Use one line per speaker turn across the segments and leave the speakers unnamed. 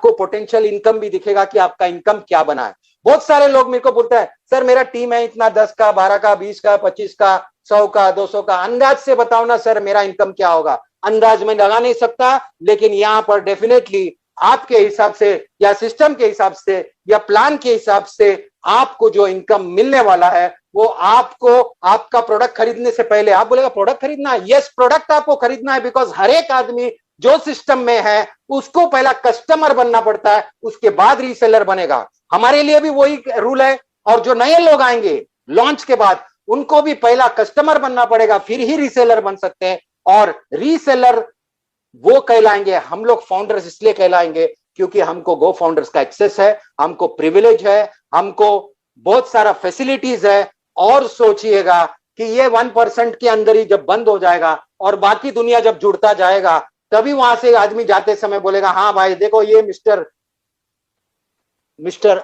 आपको potential income भी दिखेगा कि आपका इनकम क्या बना है। बहुत सारे लोग मेरे को बोलते हैं सर मेरा टीम है इतना 10 का 12 का 20 का 25 का 100 का 200 का, अंदाज से बताओ ना सर मेरा इनकम क्या होगा। अंदाज में लगा नहीं सकता, लेकिन यहाँ पर डेफिनेटली आपके हिसाब से या सिस्टम के हिसाब से या प्लान के हिसाब से आपको जो इनकम मिलने वाला है वो आपको आपका प्रोडक्ट खरीदने से पहले, आप बोलेगा प्रोडक्ट खरीदना है, यस प्रोडक्ट आपको खरीदना है, बिकॉज हर एक आदमी जो सिस्टम में है उसको पहला कस्टमर बनना पड़ता है, उसके बाद रीसेलर बनेगा। हमारे लिए भी वही रूल है, और जो नए लोग आएंगे लॉन्च के बाद उनको भी पहला कस्टमर बनना पड़ेगा, फिर ही रीसेलर बन सकते हैं। और रीसेलर वो कहलाएंगे, हम लोग फाउंडर्स इसलिए कहलाएंगे क्योंकि हमको गो फाउंडर्स का एक्सेस है, हमको प्रिविलेज है, हमको बहुत सारा फैसिलिटीज है। और सोचिएगा कि ये 1% के अंदर ही जब बंद हो जाएगा और बाकी दुनिया जब जुड़ता जाएगा, तभी वहां से आदमी जाते समय बोलेगा हाँ भाई देखो ये मिस्टर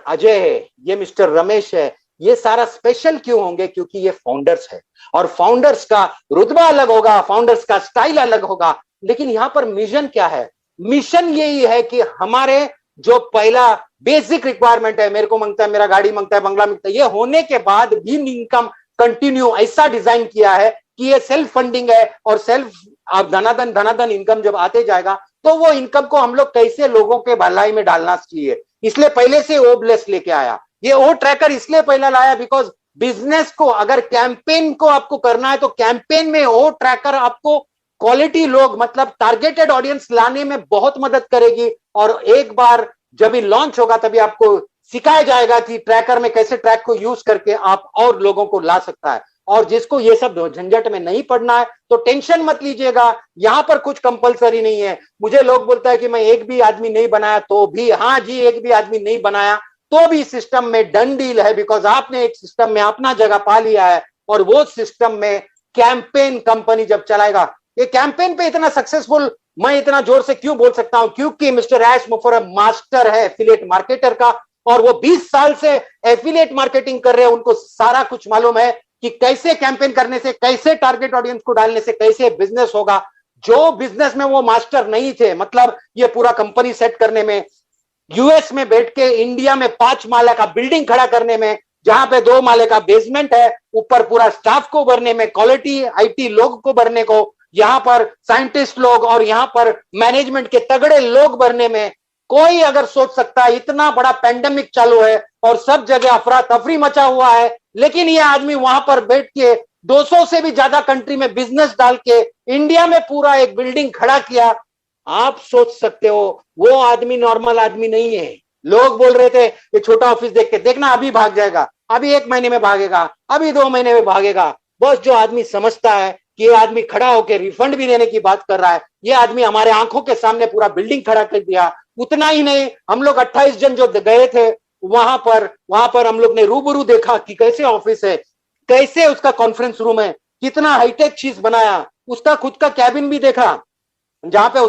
अजय है, ये मिस्टर रमेश है, ये सारा स्पेशल क्यों होंगे, क्योंकि ये फाउंडर्स है। और फाउंडर्स का रुतबा अलग होगा, फाउंडर्स का स्टाइल अलग होगा। लेकिन यहां पर मिशन क्या है? मिशन यही है कि हमारे जो पहला बेसिक रिक्वायरमेंट है, मेरे को मांगता है, मेरा गाड़ी मांगता है, बंगला मांगता है, ये होने के बाद भी इनकम कंटिन्यू ऐसा डिजाइन किया है कि ये सेल्फ फंडिंग है। और सेल्फ धनाधन इनकम जब आते जाएगा तो वो इनकम को हम लोग कैसे लोगों के भलाई में डालना चाहिए, इसलिए पहले से ओ ब्लेस लेके आया। ये ओ ट्रैकर इसलिए पहला लाया बिकॉज बिजनेस को अगर कैंपेन को आपको करना है तो कैंपेन में ओ ट्रैकर आपको क्वालिटी लोग, मतलब टारगेटेड ऑडियंस लाने में बहुत मदद करेगी। और एक बार जब ये लॉन्च होगा तभी आपको सिखाया जाएगा कि ट्रैकर में कैसे ट्रैक को यूज करके आप और लोगों को ला सकता है। और जिसको ये सब झंझट में नहीं पड़ना है तो टेंशन मत लीजिएगा, यहां पर कुछ कंपलसरी नहीं है। मुझे लोग बोलता है कि मैं एक भी आदमी नहीं बनाया तो भी, हाँ जी एक भी आदमी नहीं बनाया तो भी सिस्टम में डन डील है, बिकॉज आपने एक सिस्टम में अपना जगह पा लिया है। और वो सिस्टम में कैंपेन कंपनी जब चलाएगा, ये कैंपेन पे इतना सक्सेसफुल मैं इतना जोर से क्यों बोल सकता हूं, क्योंकि मिस्टर ऐश मुफर्रह मास्टर है एफिलिएट मार्केटर का, और वो 20 साल से एफिलिएट मार्केटिंग कर रहे हैं। उनको सारा कुछ मालूम है कि कैसे कैंपेन करने से, कैसे टारगेट ऑडियंस को डालने से कैसे बिजनेस होगा। जो बिजनेस में वो मास्टर नहीं थे, मतलब ये पूरा कंपनी सेट करने में, यूएस में बैठ के इंडिया में 5 माले का बिल्डिंग खड़ा करने में, जहां पे 2 माले का बेसमेंट है, ऊपर पूरा स्टाफ को भरने में, क्वालिटी आईटी लोग को भरने को, यहाँ पर साइंटिस्ट लोग और यहाँ पर मैनेजमेंट के तगड़े लोग भरने में, कोई अगर सोच सकता है इतना बड़ा पेंडेमिक चालू है और सब जगह अफरा तफरी मचा हुआ है, लेकिन ये आदमी वहां पर बैठ के 200 से भी ज्यादा कंट्री में बिजनेस डाल के इंडिया में पूरा एक बिल्डिंग खड़ा किया। आप सोच सकते हो वो आदमी नॉर्मल आदमी नहीं है। लोग बोल रहे थे ये छोटा ऑफिस देख के, देखना अभी भाग जाएगा, अभी 1 महीने में भागेगा, अभी 2 महीने में भागेगा। बस जो आदमी समझता है कि ये आदमी खड़ा होकर रिफंड भी देने की बात कर रहा है, ये आदमी हमारे आंखों के सामने पूरा बिल्डिंग खड़ा कर दिया। उतना ही नहीं, हम लोग 28 जन जो गए थे वहां पर हम लोग ने रूबरू देखा कि कैसे ऑफिस है, कैसे उसका कॉन्फ्रेंस रूम है, कितना हाईटेक चीज बनाया, उसका खुद का कैबिन भी देखा जहां पे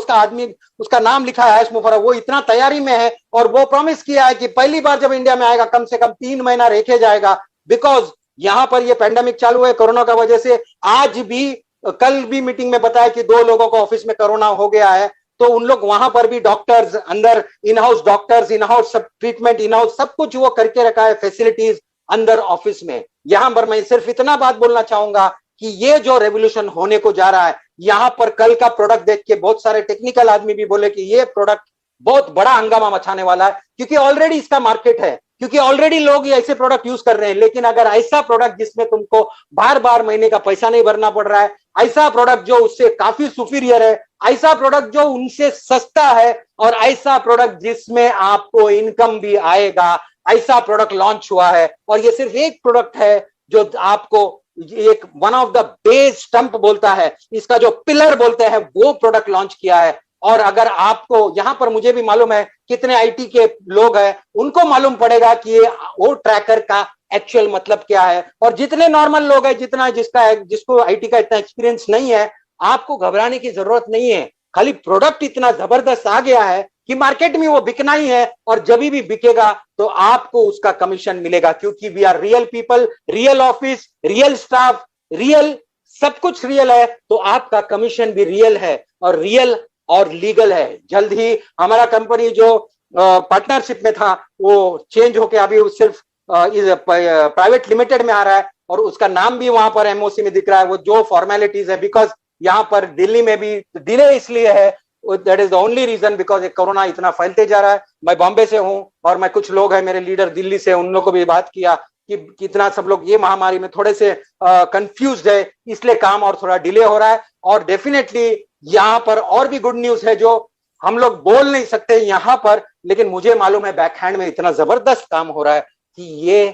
उसका नाम लिखा है ऐश मुफर्रह। वो इतना तैयारी में है और वो प्रॉमिस किया है कि पहली बार जब इंडिया में आएगा कम से कम 3 महीना रखे जाएगा, बिकॉज यहां पर ये पेंडेमिक चालू है कोरोना का वजह से। आज भी, कल भी मीटिंग में बताया कि 2 लोगों को ऑफिस में कोरोना हो गया है, तो उन लोग वहां पर भी डॉक्टर्स अंदर, in house doctors, in house सब ट्रीटमेंट, इन हाउस सब कुछ वो करके रखा है, फैसिलिटीज अंदर ऑफिस में। यहां पर मैं सिर्फ इतना बात बोलना चाहूंगा कि ये जो रेवोल्यूशन होने को जा रहा है, यहां पर कल का प्रोडक्ट देख के बहुत सारे टेक्निकल आदमी भी बोले कि ये प्रोडक्ट बहुत बड़ा हंगामा मचाने वाला है, क्योंकि ऑलरेडी इसका मार्केट है, क्योंकि ऑलरेडी लोग ये ऐसे प्रोडक्ट यूज कर रहे हैं। लेकिन अगर ऐसा प्रोडक्ट जिसमें तुमको बार बार महीने का पैसा नहीं भरना पड़ रहा है, ऐसा प्रोडक्ट जो उससे काफी सुपीरियर है, ऐसा प्रोडक्ट जो उनसे सस्ता है, और ऐसा प्रोडक्ट जिसमें आपको इनकम भी आएगा, ऐसा प्रोडक्ट लॉन्च हुआ है। और ये सिर्फ एक प्रोडक्ट है जो आपको एक one of the base stump बोलता है, इसका जो पिलर बोलते हैं, वो प्रोडक्ट लॉन्च किया है। और अगर आपको यहां पर, मुझे भी मालूम है कितने आईटी के लोग हैं, उनको मालूम पड़ेगा कि ये वो ट्रैकर का एक्चुअल मतलब क्या है। और जितने नॉर्मल लोग हैं, जिसको आईटी का इतना एक्सपीरियंस नहीं है, आपको घबराने की जरूरत नहीं है। खाली प्रोडक्ट इतना जबरदस्त आ गया है कि मार्केट में वो बिकना ही है, और जब भी बिकेगा तो आपको उसका कमीशन मिलेगा, क्योंकि we are real people, real office, real staff, real सब कुछ रियल है, तो आपका कमीशन भी रियल है और रियल और लीगल है। जल्द ही हमारा कंपनी जो पार्टनरशिप में था वो चेंज होके अभी सिर्फ प्राइवेट लिमिटेड में आ रहा है और उसका नाम भी वहां पर एमओसी में दिख रहा है। वो जो फॉर्मेलिटीज है, बिकॉज यहाँ पर दिल्ली में भी डिले इसलिए है, that is the only reason, because corona इतना फैलते जा रहा है। मैं बॉम्बे से हूँ और मैं कुछ लोग हैं मेरे लीडर दिल्ली से, उन लोगों को भी बात किया कि कितना सब लोग ये महामारी में थोड़े से कंफ्यूज है, इसलिए काम और थोड़ा डिले हो रहा है। और डेफिनेटली यहाँ पर और भी गुड न्यूज है जो हम लोग बोल नहीं सकते यहाँ पर, लेकिन मुझे मालूम है बैकहैंड में इतना जबरदस्त काम हो रहा है कि ये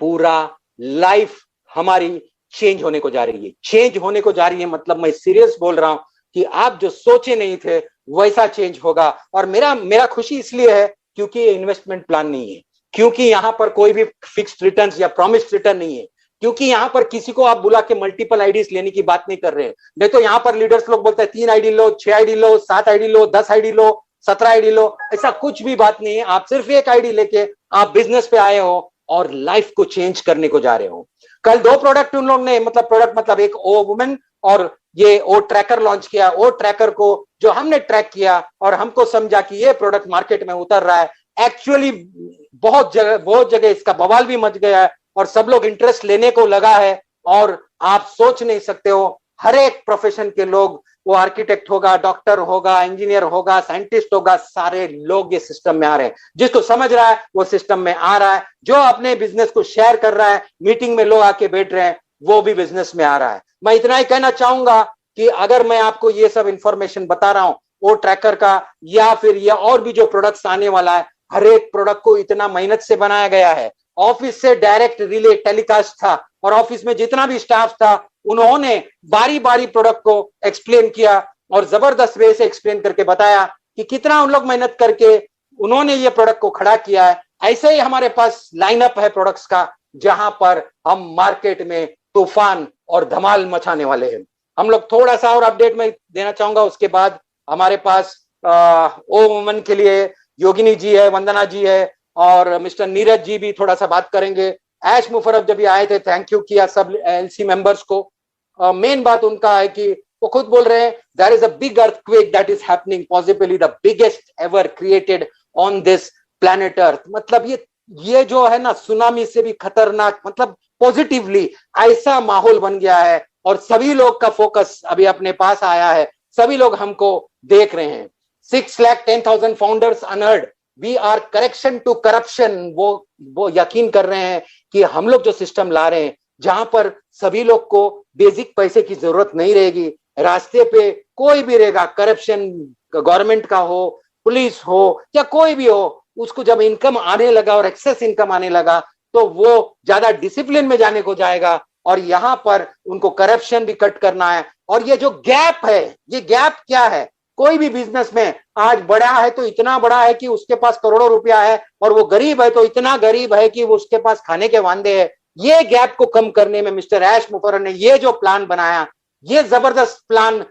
पूरा लाइफ हमारी चेंज होने को जा रही है। चेंज होने को जा रही है मतलब मैं सीरियस बोल रहा हूं कि आप जो सोचे नहीं थे वैसा चेंज होगा। और मेरा खुशी इसलिए है क्योंकि ये इन्वेस्टमेंट प्लान नहीं है, क्योंकि यहां पर कोई भी फिक्स्ड रिटर्न या प्रॉमिस्ड रिटर्न नहीं है, क्योंकि यहां पर किसी को आप बुला के मल्टीपल आईडीज लेने की बात नहीं कर रहे हैं। नहीं तो यहां पर लीडर्स लोग बोलते हैं 3 आईडी लो, 6 आईडी लो, 7 आईडी लो, 10 आईडी लो, 17 आईडी लो, ऐसा कुछ भी बात नहीं है। आप सिर्फ एक आईडी लेके आप बिजनेस पे आए हो और लाइफ को चेंज करने को जा रहे हो। कल 2 प्रोडक्ट उन लोग ने, मतलब प्रोडक्ट मतलब एक ओ वुमेन और ये ओ ट्रैकर लॉन्च किया। ओ ट्रैकर को जो हमने ट्रैक किया और हमको समझा कि ये प्रोडक्ट मार्केट में उतर रहा है, एक्चुअली बहुत जगह इसका बवाल भी मच गया है और सब लोग इंटरेस्ट लेने को लगा है। और आप सोच नहीं सकते हो, हर एक प्रोफेशन के लोग, वो आर्किटेक्ट होगा, डॉक्टर होगा, इंजीनियर होगा, साइंटिस्ट होगा, सारे लोग ये सिस्टम में आ रहे हैं। जिसको समझ रहा है वो सिस्टम में आ रहा है, जो अपने बिजनेस को शेयर कर रहा है, मीटिंग में लोग आके बैठ रहे हैं, वो भी बिजनेस में आ रहा है। मैं इतना ही कहना चाहूंगा कि अगर मैं आपको ये सब इंफॉर्मेशन बता रहा हूं वो ट्रैकर का या फिर ये और भी जो प्रोडक्ट्स आने वाला है, हर एक प्रोडक्ट को इतना मेहनत से बनाया गया है। ऑफिस से डायरेक्ट रिले टेलीकास्ट था और ऑफिस में जितना भी स्टाफ था उन्होंने बारी बारी प्रोडक्ट को एक्सप्लेन किया और जबरदस्त वे से एक्सप्लेन करके बताया कि कितना उन लोग मेहनत करके उन्होंने ये प्रोडक्ट को खड़ा किया है। ऐसे ही हमारे पास लाइनअप है प्रोडक्ट्स का, जहां पर हम मार्केट में तूफान और धमाल मचाने वाले हैं। हम लोग थोड़ा सा और अपडेट में देना चाहूंगा। उसके बाद हमारे पास ओ वुमन के लिए योगिनी जी है, वंदना जी है और मिस्टर नीरज जी भी थोड़ा सा बात करेंगे। ऐश मुफरफ जब भी आए थे थैंक यू किया सब एलसी मेंबर्स को। मेन बात उनका है कि वो खुद बोल रहे हैं there is a big earthquake that is happening, possibly the biggest ever created on this planet earth. मतलब ये जो है ना सुनामी से भी खतरनाक, मतलब पॉजिटिवली ऐसा माहौल बन गया है और सभी लोग का फोकस अभी अपने पास आया है, सभी लोग हमको देख रहे हैं। 6,10,000 founders unheard, we are correction to corruption. वो यकीन कर रहे हैं कि हम लोग जो सिस्टम ला रहे हैं जहां पर सभी लोग को बेसिक पैसे की जरूरत नहीं रहेगी, रास्ते पे कोई भी रहेगा, करप्शन गवर्नमेंट का हो, पुलिस हो या कोई भी हो, उसको जब इनकम आने लगा और एक्सेस इनकम आने लगा तो वो ज्यादा डिसिप्लिन में जाने को जाएगा और यहाँ पर उनको करप्शन भी कट करना है। और ये जो गैप है, ये गैप क्या है? कोई भी बिजनेस में आज बड़ा है तो इतना बड़ा है कि उसके पास करोड़ों रुपया है और वो गरीब है तो इतना गरीब है कि वो उसके पास खाने के वांदे है। ये गैप को कम करने में मिस्टर ऐश मुफर्रर ने ये जो प्लान बनाया, ये जबरदस्त प्लान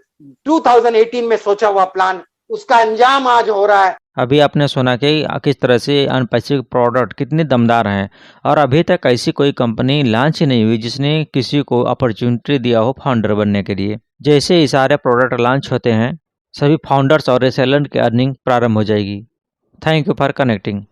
2018 में सोचा हुआ प्लान, उसका अंजाम आज हो रहा है।
अभी आपने सुना कि किस तरह से अनपैसिव प्रोडक्ट कितने दमदार हैं और अभी तक ऐसी कोई कंपनी लॉन्च ही नहीं हुई जिसने किसी को अपॉर्चुनिटी दिया हो फाउंडर बनने के लिए। जैसे ही सारे प्रोडक्ट लॉन्च होते हैं सभी फाउंडर्स और रीसेलर की अर्निंग प्रारंभ हो जाएगी। Thank you for connecting.